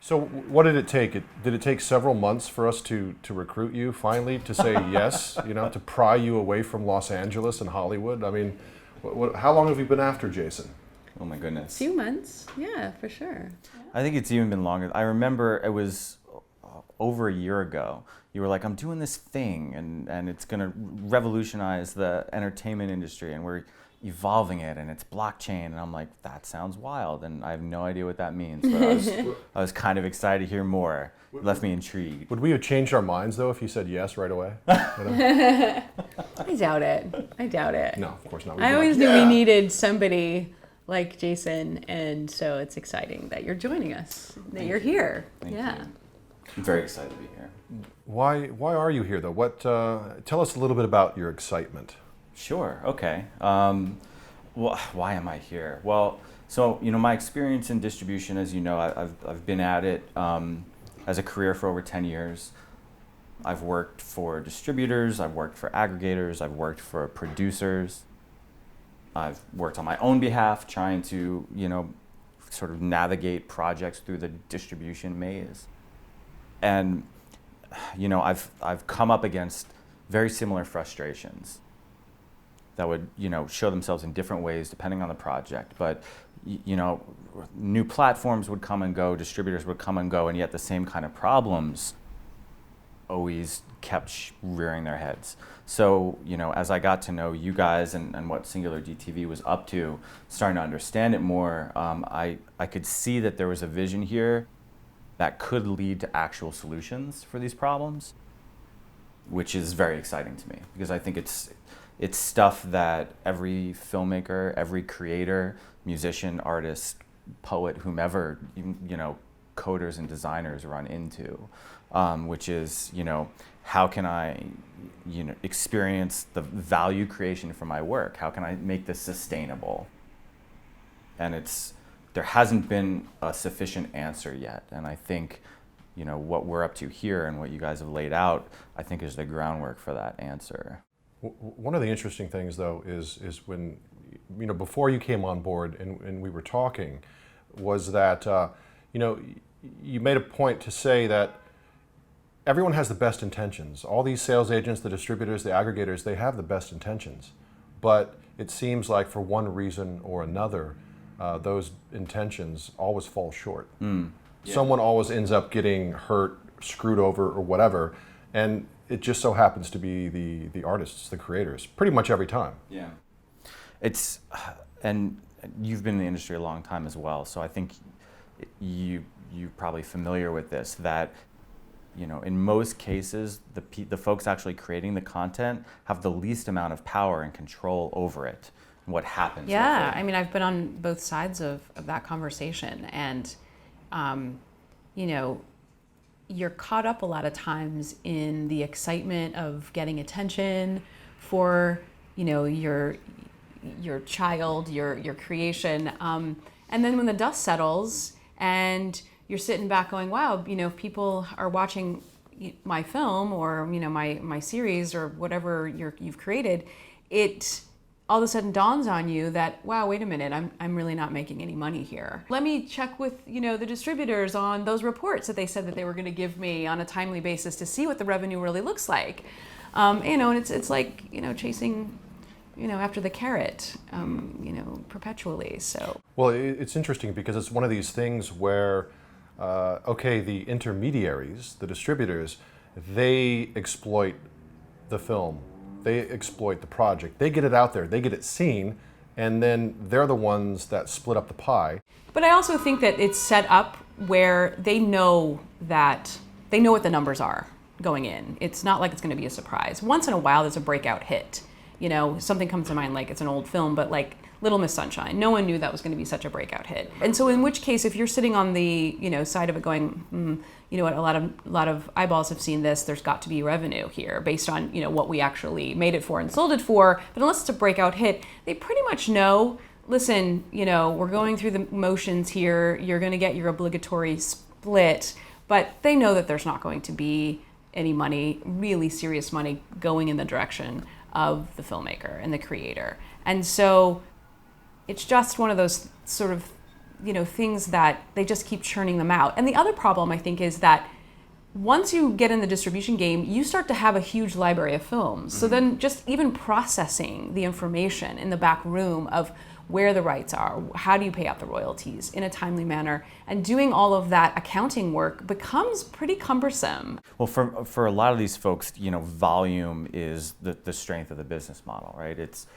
So what did it take? Did it take several months for us to recruit you finally to say yes, to pry you away from Los Angeles and Hollywood? I mean, how long have you been after Jason? Oh my goodness. A few months, yeah, for sure. I think it's even been longer. I remember it was over a year ago. You were like, I'm doing this thing and it's gonna revolutionize the entertainment industry and we're evolving it and it's blockchain, and I'm like, that sounds wild and I have no idea what that means, but I was kind of excited to hear more. It left me intrigued. Would we have changed our minds though if you said yes right away? I doubt it. No, of course not. I always knew we needed somebody like Jason, and so it's exciting that you're joining us, that you're here. Thank yeah. you. I'm very excited to be here. Why are you here though? Tell us a little bit about your excitement. Sure, okay. Well, why am I here? Well, so, my experience in distribution, as you know, I've been at it as a career for over 10 years. I've worked for distributors, I've worked for aggregators, I've worked for producers. I've worked on my own behalf trying to, sort of navigate projects through the distribution maze. And, I've come up against very similar frustrations that would, show themselves in different ways depending on the project. But, new platforms would come and go, distributors would come and go, and yet the same kind of problems always kept rearing their heads. So, as I got to know you guys and what SingularDTV was up to, starting to understand it more, I could see that there was a vision here that could lead to actual solutions for these problems, which is very exciting to me because I think it's stuff that every filmmaker, every creator, musician, artist, poet, whomever, coders and designers run into, which is, how can I, experience the value creation from my work? How can I make this sustainable? And there hasn't been a sufficient answer yet. And I think, what we're up to here and what you guys have laid out, I think is the groundwork for that answer. One of the interesting things, though, is when, before you came on board and we were talking, was that, you made a point to say that everyone has the best intentions. All these sales agents, the distributors, the aggregators, they have the best intentions. But it seems like for one reason or another, those intentions always fall short. Yeah. Someone always ends up getting hurt, screwed over, or whatever. And it just so happens to be the artists, the creators, pretty much every time. Yeah. And you've been in the industry a long time as well, so I think you're probably familiar with this, that, in most cases, the folks actually creating the content have the least amount of power and control over it, and what happens. Yeah, I mean, I've been on both sides of that conversation, and, you're caught up a lot of times in the excitement of getting attention for, your child, your creation. And then when the dust settles and you're sitting back going, wow, if people are watching my film or, my series or whatever you've created, it all of a sudden dawns on you that, wow, wait a minute, I'm really not making any money here. Let me check with, the distributors on those reports that they said that they were going to give me on a timely basis to see what the revenue really looks like. And it's like, chasing, after the carrot, perpetually. So. Well, it's interesting because it's one of these things where, the intermediaries, the distributors, they exploit the film. They exploit the project. They get it out there. They get it seen, and then they're the ones that split up the pie. But I also think that it's set up where they know what the numbers are going in. It's not like it's going to be a surprise. Once in a while, there's a breakout hit. Something comes to mind, like it's an old film, but like Little Miss Sunshine. No one knew that was going to be such a breakout hit. And so in which case, if you're sitting on the, side of it going, what, a lot of eyeballs have seen this, there's got to be revenue here based on, what we actually made it for and sold it for. But unless it's a breakout hit, they pretty much know, listen, we're going through the motions here. You're going to get your obligatory split, but they know that there's not going to be any money, really serious money, going in the direction of the filmmaker and the creator. And so it's just one of those sort of things that they just keep churning them out. And the other problem, I think, is that once you get in the distribution game, you start to have a huge library of films. So then just even processing the information in the back room of where the rights are, how do you pay out the royalties in a timely manner, and doing all of that accounting work becomes pretty cumbersome. Well, for a lot of these folks, volume is the strength of the business model, right? It's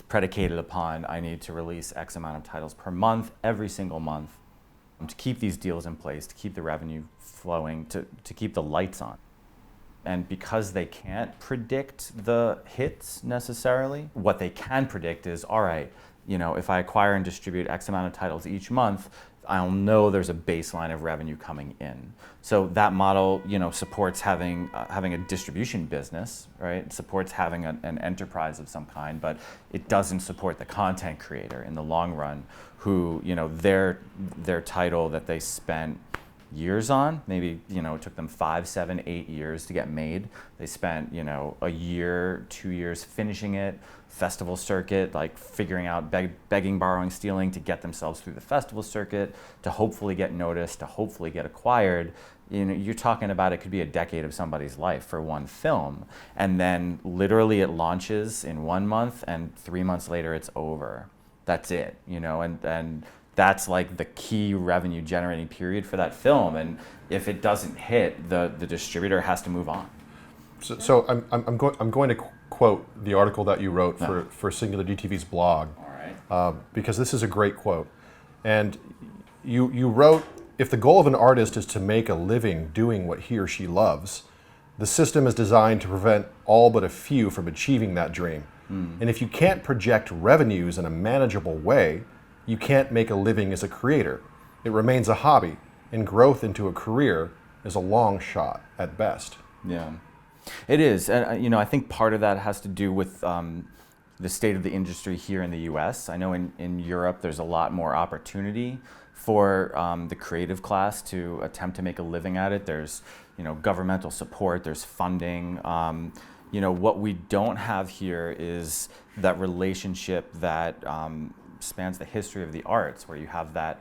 predicated upon, I need to release X amount of titles per month, every single month, to keep these deals in place, to keep the revenue flowing, to keep the lights on. And because they can't predict the hits necessarily, what they can predict is, all right, if I acquire and distribute X amount of titles each month, I'll know there's a baseline of revenue coming in. So that model, supports having a distribution business, right? It supports having an enterprise of some kind, but it doesn't support the content creator in the long run, who their title that they spent years on, maybe it took them 5, 7, 8 years to get made. They spent a year, 2 years finishing it, festival circuit, like figuring out begging, borrowing, stealing to get themselves through the festival circuit, to hopefully get noticed, to hopefully get acquired. You're talking about, it could be a decade of somebody's life for one film, and then literally it launches in 1 month, and 3 months later it's over. That's it, and that's like the key revenue generating period for that film. And if it doesn't hit, the distributor has to move on. So I'm going to quote the article that you wrote for SingularDTV's blog. All right. Because this is a great quote. And you wrote, if the goal of an artist is to make a living doing what he or she loves, the system is designed to prevent all but a few from achieving that dream. And if you can't project revenues in a manageable way, you can't make a living as a creator. It remains a hobby, and growth into a career is a long shot at best. Yeah, it is. And I think part of that has to do with the state of the industry here in the US. I know in Europe there's a lot more opportunity for the creative class to attempt to make a living at it. There's governmental support, there's funding. What we don't have here is that relationship that spans the history of the arts, where you have that,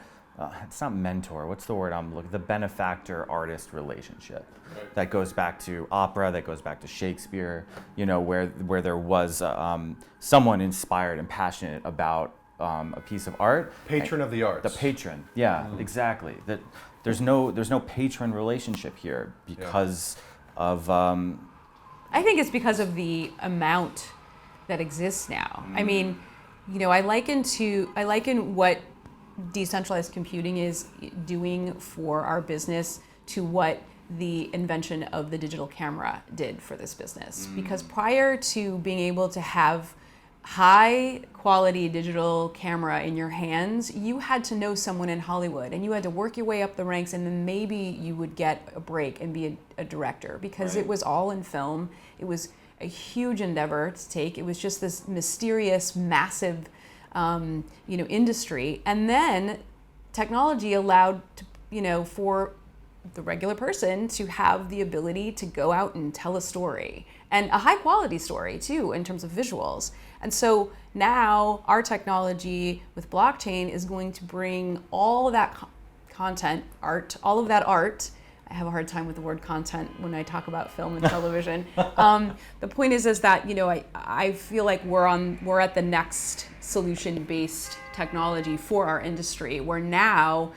it's not mentor, what's the word I'm looking, the benefactor-artist relationship. Right. That goes back to opera, that goes back to Shakespeare, where there was someone inspired and passionate about a piece of art. Patron of the arts. The patron, yeah, exactly. That there's no patron relationship here because of... I think it's because of the amount that exists now. I mean, I liken what decentralized computing is doing for our business to what the invention of the digital camera did for this business. Because prior to being able to have high quality digital camera in your hands, you had to know someone in Hollywood, and you had to work your way up the ranks, and then maybe you would get a break and be a director, because it was all in film. It was a huge endeavor to take. It was just this mysterious, massive industry. And then technology allowed for the regular person to have the ability to go out and tell a story, and a high quality story too, in terms of visuals. And so now our technology with blockchain is going to bring all of that content, art, all of that art. I have a hard time with the word content when I talk about film and television. The point is that I feel like we're at the next solution-based technology for our industry, where now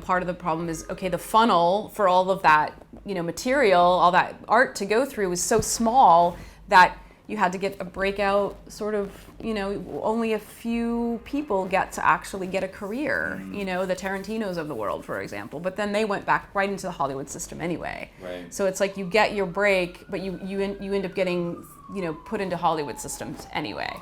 part of the problem is, okay, the funnel for all of that material, all that art to go through is so small that you had to get a breakout sort of, only a few people get to actually get a career, the Tarantinos of the world, for example. But then they went back right into the Hollywood system anyway. Right. So it's like you get your break, but you end up getting, put into Hollywood systems anyway.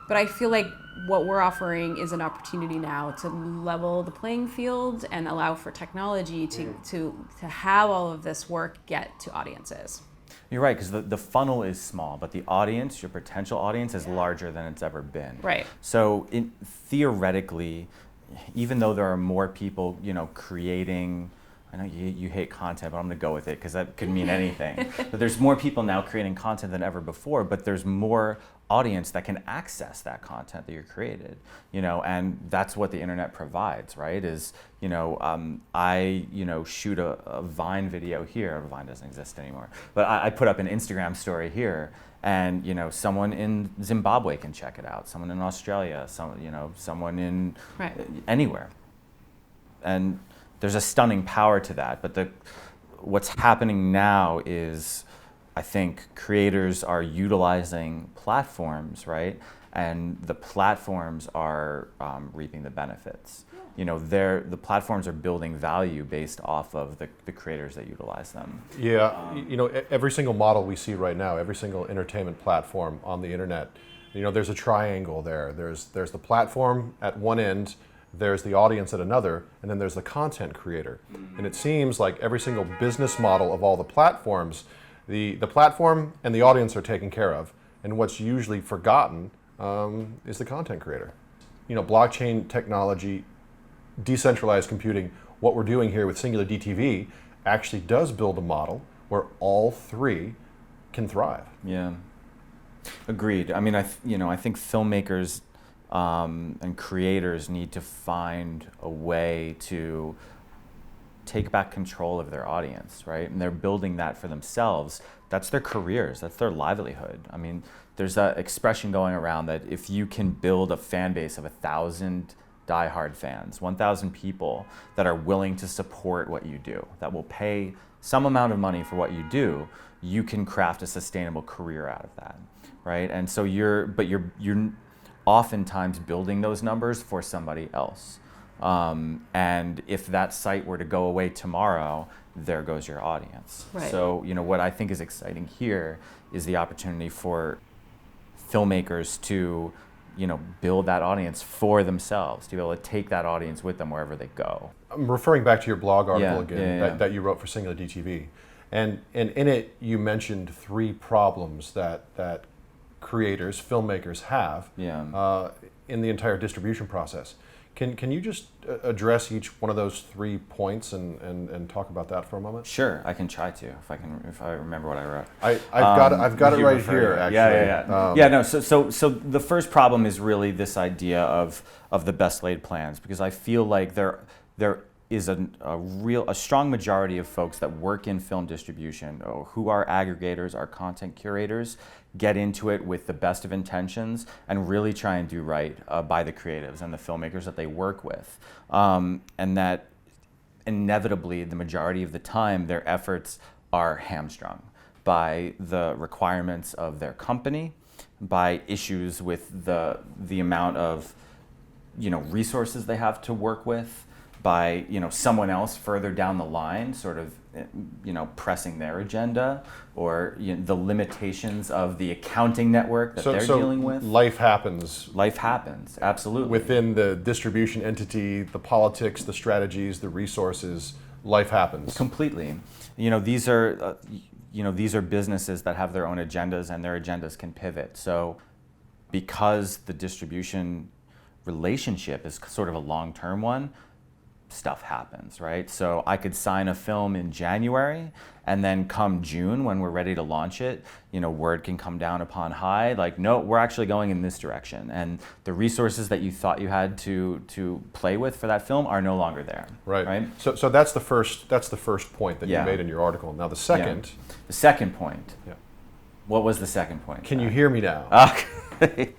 But I feel like what we're offering is an opportunity now to level the playing field and allow for technology to have all of this work get to audiences. You're right, because the funnel is small, but the audience, your potential audience, is larger than it's ever been. Right. So theoretically, even though there are more people, creating, I know you hate content, but I'm going to go with it because that could mean anything. But there's more people now creating content than ever before, but there's more audience that can access that content that you're created, and that's what the internet provides, right? Is, I, shoot a Vine video here. Vine doesn't exist anymore, but I put up an Instagram story here, and, someone in Zimbabwe can check it out, someone in Australia, someone in anywhere. And there's a stunning power to that, but what's happening now is, I think creators are utilizing platforms, right? And the platforms are reaping the benefits. The platforms are building value based off of the creators that utilize them. Yeah, every single model we see right now, every single entertainment platform on the internet, there's a triangle there. There's the platform at one end, there's the audience at another, and then there's the content creator. And it seems like every single business model of all the platforms, the platform and the audience are taken care of, and what's usually forgotten is the content creator. Blockchain technology, decentralized computing, what we're doing here with SingularDTV actually does build a model where all three can thrive. Yeah, agreed. I mean, I think filmmakers and creators need to find a way to take back control of their audience, right? And they're building that for themselves. That's their careers, that's their livelihood. I mean, there's that expression going around that if you can build a fan base of 1,000 diehard fans, 1,000 people that are willing to support what you do, that will pay some amount of money for what you do, you can craft a sustainable career out of that, right? And so you're oftentimes building those numbers for somebody else. And if that site were to go away tomorrow, there goes your audience. Right. So, what I think is exciting here is the opportunity for filmmakers to, build that audience for themselves, to be able to take that audience with them wherever they go. I'm referring back to your blog article again that you wrote for SingularDTV. And in it, you mentioned 3 problems that creators, filmmakers have in the entire distribution process. Can you just address each one of those 3 points and talk about that for a moment? Sure, I can try to if I remember what I wrote. I've got it right here. Actually, So the first problem is really this idea of the best laid plans, because I feel like there is a strong majority of folks that work in film distribution, or who are aggregators, are content curators, get into it with the best of intentions and really try and do right by the creatives and the filmmakers that they work with. And that inevitably, the majority of the time, their efforts are hamstrung by the requirements of their company, by issues with the amount of resources they have to work with, by someone else further down the line sort of pressing their agenda, or the limitations of the accounting network that they're dealing with. Life happens. Life happens, absolutely. Within the distribution entity, the politics, the strategies, the resources, life happens. Completely. These are businesses that have their own agendas, and their agendas can pivot. So because the distribution relationship is sort of a long-term one, stuff happens, right? So I could sign a film in January, and then come June, when we're ready to launch it, word can come down upon high, like, no, we're actually going in this direction, and the resources that you thought you had to play with for that film are no longer there. Right. So that's the first point that you made in your article. Now the second. Yeah. The second point. Yeah. What was the second point? Can you hear me now? Okay.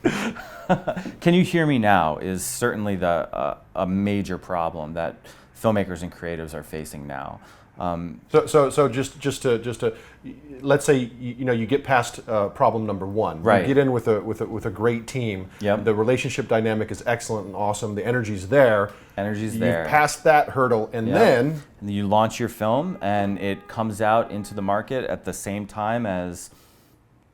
Can you hear me now is certainly a major problem that filmmakers and creatives are facing now. So just to let's say you get past problem number 1. Right. You get in with a great team. Yep. The relationship dynamic is excellent and awesome. The energy's there. Energy's there. You've passed that hurdle, and then you launch your film, and it comes out into the market at the same time as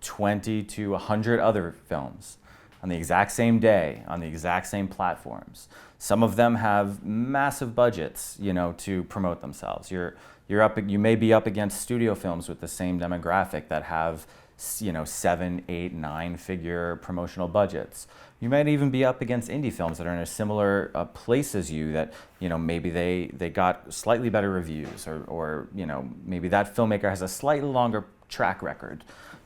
20 to 100 other films on the exact same day, on the exact same platforms. Some of them have massive budgets, to promote themselves. You may be up against studio films with the same demographic that have 7, 8, 9-figure promotional budgets. You might even be up against indie films that are in a similar place as you, that maybe they got slightly better reviews, or maybe that filmmaker has a slightly longer track record.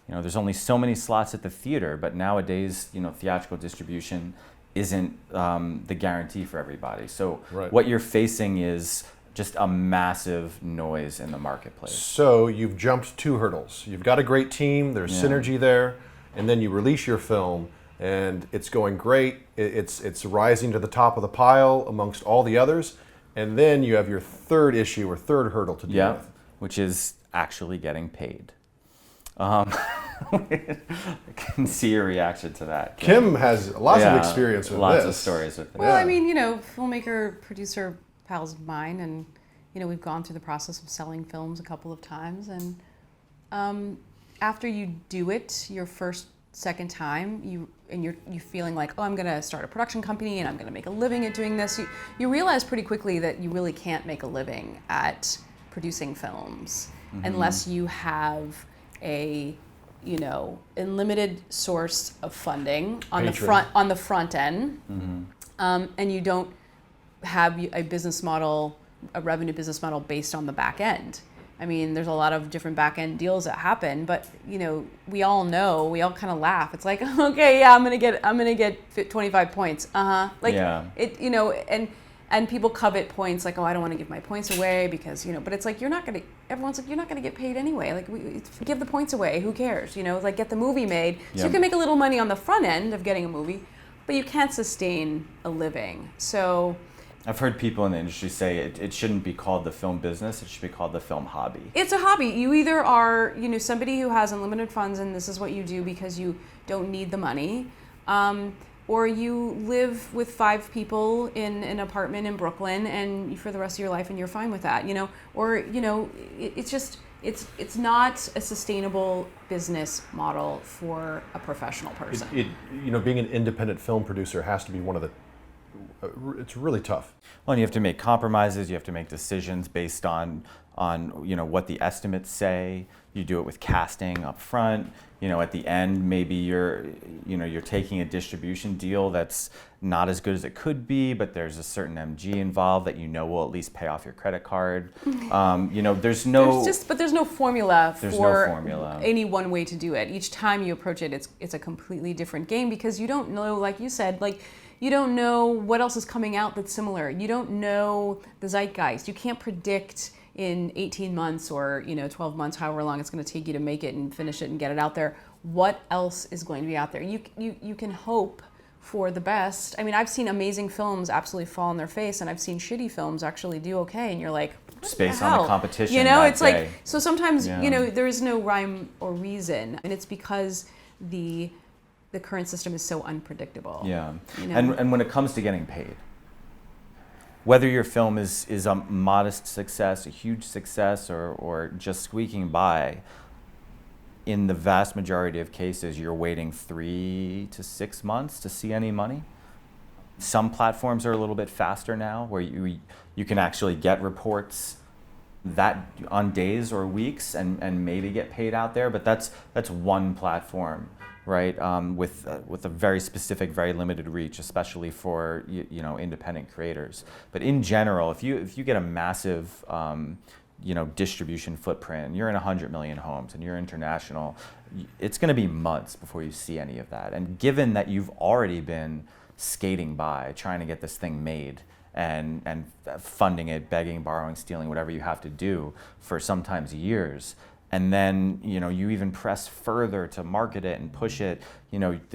There's only so many slots at the theater, but nowadays theatrical distribution isn't the guarantee for everybody. So Right. what you're facing is just a massive noise in the marketplace. So you've jumped 2 hurdles. You've got a great team, there's synergy there, and then you release your film and it's going great. It's rising to the top of the pile amongst all the others, and then you have your third issue or third hurdle to deal with. Which is actually getting paid. I can see your reaction to that. Kim has lots of experience with lots this. of stories with it. Well, I mean, filmmaker, producer, pals of mine, and we've gone through the process of selling films a couple of times, and after you do it your second time, you're feeling like, oh, I'm gonna start a production company and I'm gonna make a living at doing this. You realize pretty quickly that you really can't make a living at producing films unless you have a unlimited source of funding on the front end, and you don't have a business model, a revenue business model based on the back end. I mean, there's a lot of different back end deals that happen, but we all kind of laugh. It's like, okay, yeah, I'm gonna get 25 points. And people covet points, like, oh, I don't want to give my points away because but it's like everyone's like, you're not gonna get paid anyway. Like, give the points away. Who cares? Like, get the movie made. So you can make a little money on the front end of getting a movie, but you can't sustain a living. So I've heard people in the industry say it shouldn't be called the film business, it should be called the film hobby. It's a hobby. You either are, somebody who has unlimited funds and this is what you do because you don't need the money, or you live with 5 people in an apartment in Brooklyn and for the rest of your life and you're fine with that, or, it's not a sustainable business model for a professional person. Being an independent film producer has to be one of the it's really tough. Well, and you have to make compromises. You have to make decisions based on what the estimates say. You do it with casting up front. At the end, maybe you're taking a distribution deal that's not as good as it could be, but there's a certain MG involved that will at least pay off your credit card. There's no formula for formula. Any one way to do it. Each time you approach it, it's a completely different game because you don't know, like you said, you don't know what else is coming out that's similar. You don't know the zeitgeist. You can't predict in 18 months or 12 months, however long it's going to take you to make it and finish it and get it out there, what else is going to be out there. You can hope for the best. I mean, I've seen amazing films absolutely fall on their face, and I've seen shitty films actually do okay, and you're like, just based on the competition. It's like, so sometimes there is no rhyme or reason, and it's because the current system is so unpredictable. Yeah. And when it comes to getting paid, whether your film is a modest success, a huge success, or just squeaking by, in the vast majority of cases, you're waiting 3 to 6 months to see any money. Some platforms are a little bit faster now, where you can actually get reports that on days or weeks and maybe get paid out there, but that's one platform. Right, with a very specific, very limited reach, especially for independent creators. But in general, if you get a massive distribution footprint, you're in 100 million homes and you're international, it's going to be months before you see any of that. And given that you've already been skating by, trying to get this thing made and funding it, begging, borrowing, stealing, whatever you have to do for sometimes years. And then you even press further to market it and push it.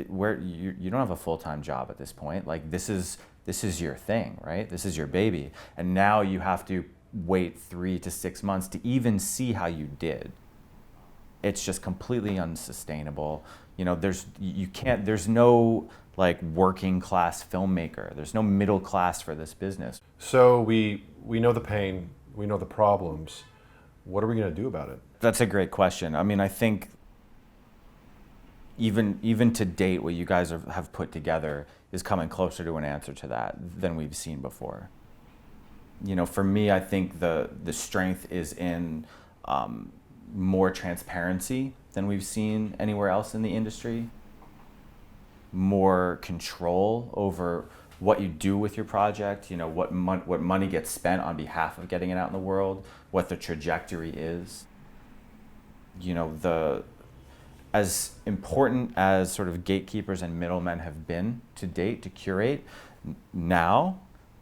Where you don't have a full-time job at this point. Like this is your thing, right? This is your baby, and now you have to wait 3 to 6 months to even see how you did. It's just completely unsustainable. There's no like working class filmmaker. There's no middle class for this business. So we know the pain, we know the problems. What are we going to do about it? That's a great question. I mean, I think even to date, what you guys have put together is coming closer to an answer to that than we've seen before. For me, I think the strength is in more transparency than we've seen anywhere else in the industry, more control over what you do with your project, what money gets spent on behalf of getting it out in the world, what the trajectory is. As important as sort of gatekeepers and middlemen have been to date to curate, now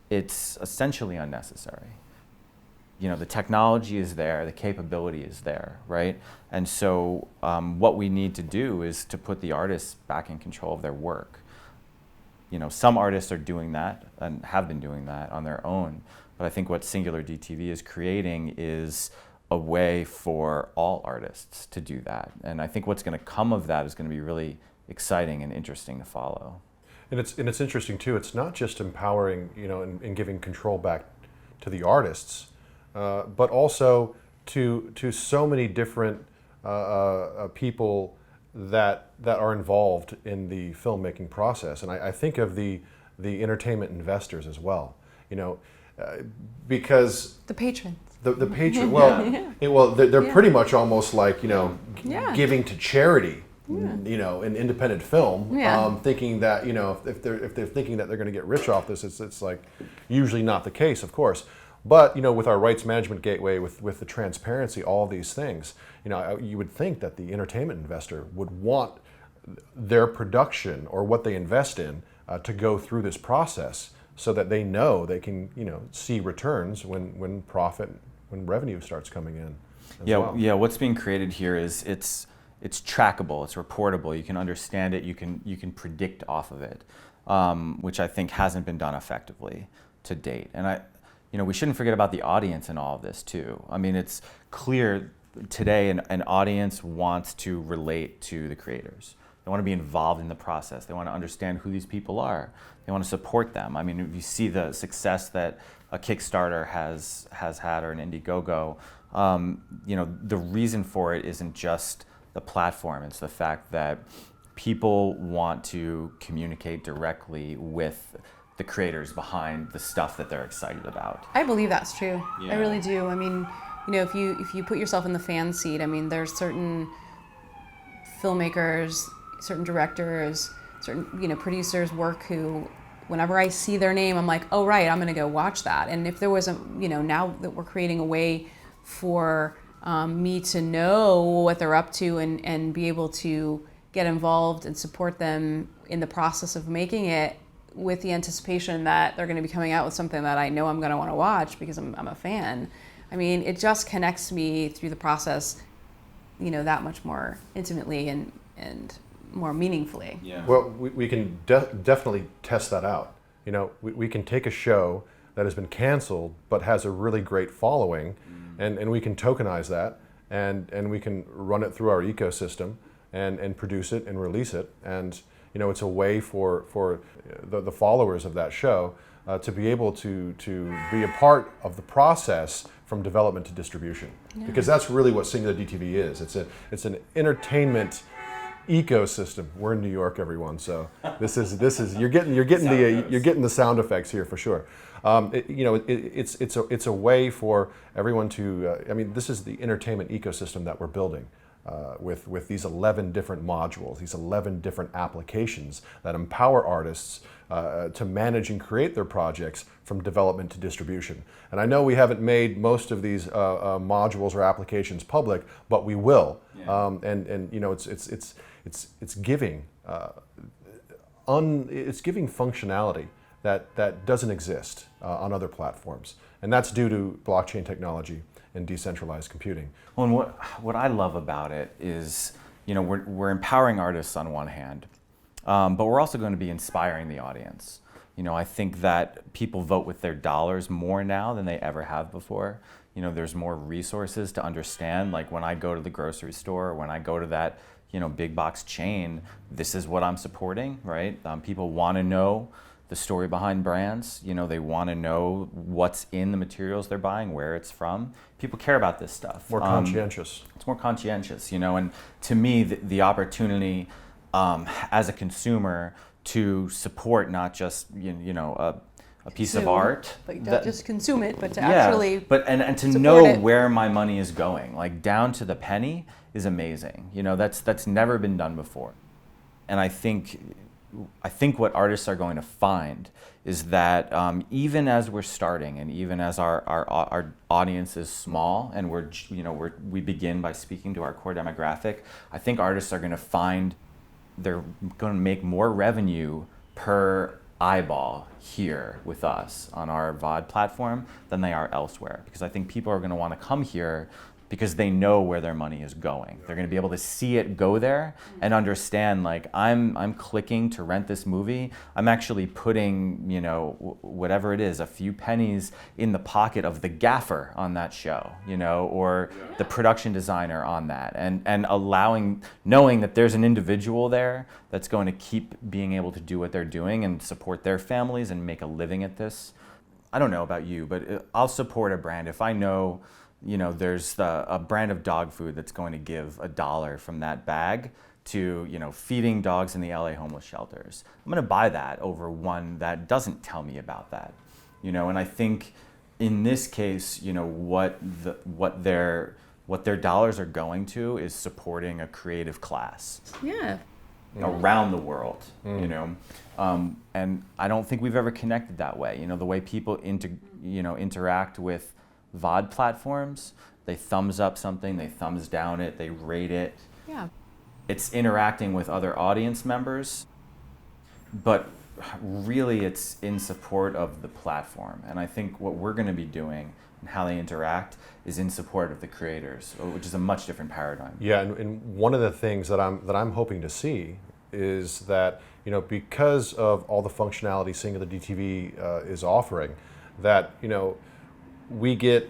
it's essentially unnecessary. The technology is there, the capability is there, right? And so what we need to do is to put the artists back in control of their work. Some artists are doing that and have been doing that on their own, but I think what SingularDTV is creating is a way for all artists to do that. And I think what's going to come of that is going to be really exciting and interesting to follow. And it's interesting too. It's not just empowering, and giving control back to the artists, but also to so many different people that are involved in the filmmaking process. And I think of the entertainment investors as well. Because the patrons. The patron, well, they're pretty much almost like giving to charity, in independent film, thinking that if they're thinking that they're going to get rich off this, it's like usually not the case, of course. But with our rights management gateway, with the transparency, all of these things, you would think that the entertainment investor would want their production or what they invest in to go through this process, so that they know they can see returns when revenue starts coming in. What's being created here is it's trackable, it's reportable. You can understand it. You can predict off of it, which I think hasn't been done effectively to date. And we shouldn't forget about the audience in all of this too. I mean, it's clear today an audience wants to relate to the creators. They want to be involved in the process. They want to understand who these people are. They want to support them. I mean, if you see the success that a Kickstarter has had, or an Indiegogo, the reason for it isn't just the platform. It's the fact that people want to communicate directly with the creators behind the stuff that they're excited about. I believe that's true. I really do. I mean, if you put yourself in the fan seat, I mean, there's certain filmmakers, certain directors, certain producers work who, whenever I see their name, I'm like, oh right, I'm going to go watch that. And if there was now that we're creating a way for me to know what they're up to and be able to get involved and support them in the process of making it, with the anticipation that they're going to be coming out with something that I know I'm going to want to watch because I'm a fan. I mean, it just connects me through the process, that much more intimately and more meaningfully. Yeah. Well, we can definitely test that out. We can take a show that has been canceled but has a really great following, and we can tokenize that, and we can run it through our ecosystem and produce it and release it. And it's a way for the followers of that show to be able to be a part of the process from development to distribution. Yeah. Because that's really what SingularDTV is. It's an entertainment ecosystem. We're in New York, everyone, so this is you're getting the sound effects here for sure. It's a way for everyone to. This is the entertainment ecosystem that we're building. With these 11 different modules, these 11 different applications that empower artists to manage and create their projects from development to distribution. And I know we haven't made most of these modules or applications public, but we will. Yeah. It's giving functionality that doesn't exist on other platforms, and that's due to blockchain technology and decentralized computing. Well, and what I love about it is, we're empowering artists on one hand, but we're also going to be inspiring the audience. I think that people vote with their dollars more now than they ever have before. There's more resources to understand. Like when I go to the grocery store, or when I go to that, big box chain, this is what I'm supporting, right? People want to know the story behind brands. They want to know what's in the materials they're buying, where it's from. People care about this stuff. More conscientious. It's more conscientious, and to me, the opportunity as a consumer to support not just a a piece of Consume, art. Like not just consume it, but to Yeah, actually but and to support know it. where my money is going, like down to the penny, is amazing. You know, that's never been done before. And I think what artists are going to find is that even as we're starting, and even as our audience is small, and we begin by speaking to our core demographic, I think artists are going to find they're going to make more revenue per eyeball here with us on our VOD platform than they are elsewhere, because I think people are going to want to come here because they know where their money is going. They're going to be able to see it go there and understand, like, I'm clicking to rent this movie. I'm actually putting, whatever it is, a few pennies in the pocket of the gaffer on that show, or the production designer on that, and knowing that there's an individual there that's going to keep being able to do what they're doing and support their families and make a living at this. I don't know about you, but I'll support a brand if I know there's a brand of dog food that's going to give $1 from that bag to, feeding dogs in the LA homeless shelters. I'm going to buy that over one that doesn't tell me about that, and I think in this case, what their dollars are going to is supporting a creative class. Yeah. Around the world, and I don't think we've ever connected that way. The way people interact with VOD platforms, they thumbs up something, they thumbs down it, they rate it. Yeah. It's interacting with other audience members, but really it's in support of the platform. And I think what we're going to be doing and how they interact is in support of the creators, which is a much different paradigm. Yeah, and one of the things that I'm hoping to see is that, because of all the functionality SingularDTV is offering, that we get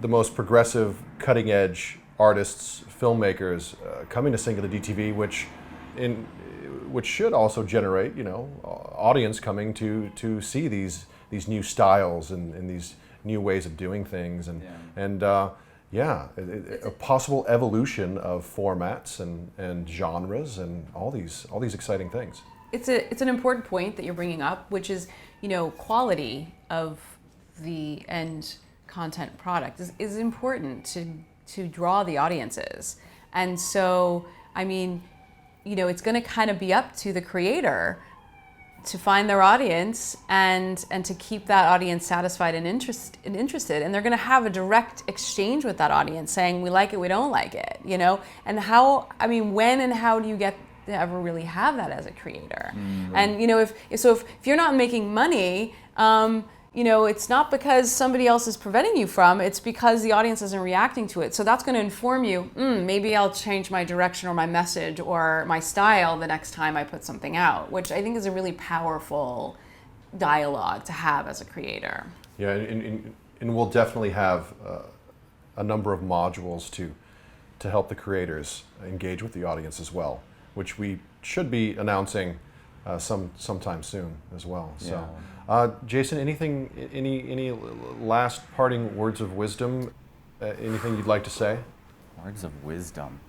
the most progressive, cutting-edge artists, filmmakers coming to SingularDTV, which should also generate, audience coming to see these new styles and these new ways of doing things, a possible evolution of formats and genres and all these exciting things. It's an important point that you're bringing up, which is, quality of the end content product is important to draw the audiences. And so, it's going to kind of be up to the creator to find their audience and to keep that audience satisfied and interested. And they're going to have a direct exchange with that audience saying, we like it, we don't like it, and when and how do you get to ever really have that as a creator? Mm-hmm. And, if you're not making money, it's not because somebody else is preventing you from, it's because the audience isn't reacting to it. So that's going to inform you, maybe I'll change my direction or my message or my style the next time I put something out, which I think is a really powerful dialogue to have as a creator. Yeah, and we'll definitely have a number of modules to help the creators engage with the audience as well, which we should be announcing sometime soon as well. So. Yeah. Jason, any last parting words of wisdom? Anything you'd like to say? Words of wisdom.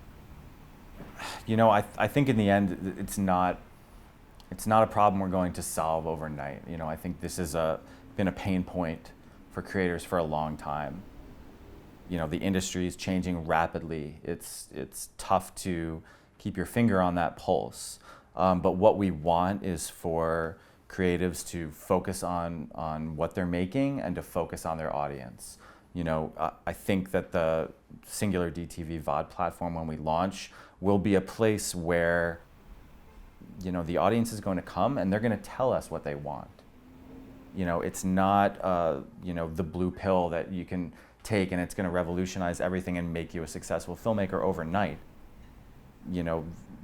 I think in the end, it's not a problem we're going to solve overnight. I think this has been a pain point for creators for a long time. The industry is changing rapidly. It's tough to keep your finger on that pulse. But what we want is for creatives to focus on what they're making and to focus on their audience. I think that the SingularDTV VOD platform, when we launch, will be a place where, the audience is going to come and they're going to tell us what they want. It's not, the blue pill that you can take and it's going to revolutionize everything and make you a successful filmmaker overnight.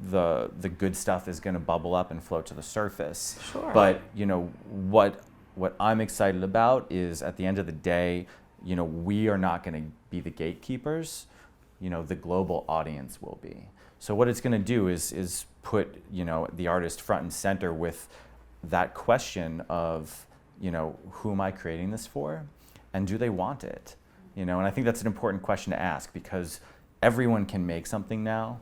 The good stuff is going to bubble up and float to the surface. Sure. But what I'm excited about is, at the end of the day, we are not going to be the gatekeepers. The global audience will be. So what it's going to do is put the artist front and center with that question of who am I creating this for, and do they want it? And I think that's an important question to ask, because everyone can make something now.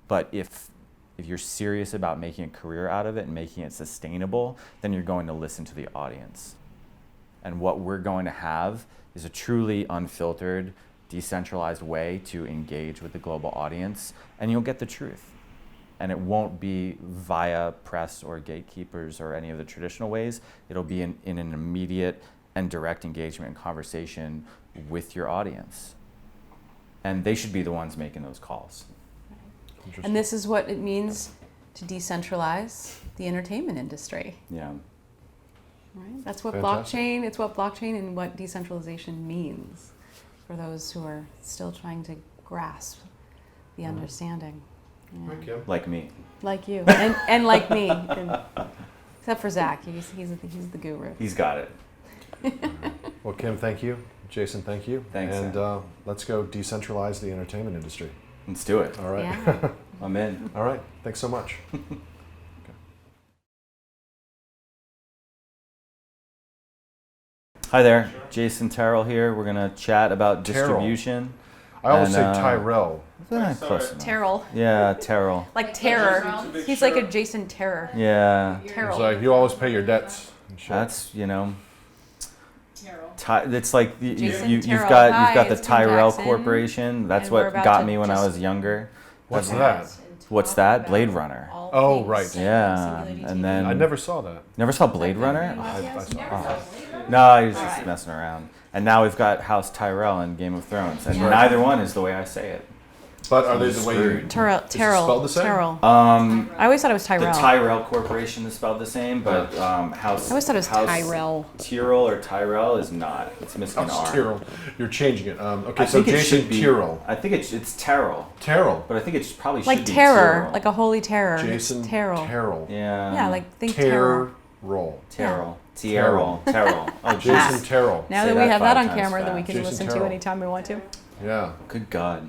But if you're serious about making a career out of it and making it sustainable, then you're going to listen to the audience. And what we're going to have is a truly unfiltered, decentralized way to engage with the global audience, and you'll get the truth. And it won't be via press or gatekeepers or any of the traditional ways. It'll be in an immediate and direct engagement and conversation with your audience. And they should be the ones making those calls. And this is what it means to decentralize the entertainment industry. Yeah. Right? That's what Fantastic. it's what blockchain and what decentralization means for those who are still trying to grasp the understanding. Yeah. Right, Kim? Like me. Like you, and like me, except for Zach, he's the guru. He's got it. Well, Kim, thank you. Jason, thank you. Thanks, And Sam. let's go decentralize the entertainment industry. Let's do it. All right. Yeah. I'm in. All right. Thanks so much. Hi there, Jason Tyrrell here. We're gonna chat about Tyrrell. distribution. I always And, say Tyrell. Close enough. Terrell, Yeah, Tyrell. like terror. He's like a Jason Terror. Yeah, It's Terrell. like you always pay your debts. And shit. that's it's like Jason you've Tyrrell. got Hi, the it's Kim Tyrell Jackson, Corporation. That's and we're what about got to me when I just- was younger. What's that? What's that? Blade Runner. Oh, right. Yeah, and then I never saw that. never saw Blade Runner. I saw it. No, I was just messing around. And now we've got House Tyrell in Game of Thrones, and neither one is the way I say it. But are they the way you... Screwed. Terrell. Is it spelled the same? Terrell. Um, I always thought it was the Tyrell. Tyrell Corporation is spelled the same, but House. I always thought it was House Tyrell. Tyrell or Tyrell is not. It's missing an House R. Tyrrell. You're changing it. Okay, I so think it Jason should be. Tyrrell. I think it's Terrell, Terrell. but I think it probably should Like be terror, Tyrell. like a holy terror. Jason Terrell. Terrell. Yeah. Yeah, like think terror. Terrell. Terrell. Terrell. Terrell. Oh, Jason jeez. Terrell. Now Say that we that have that 5 on times camera that we fast. can Jason listen Tyrrell. to anytime we want to. Yeah. Good God.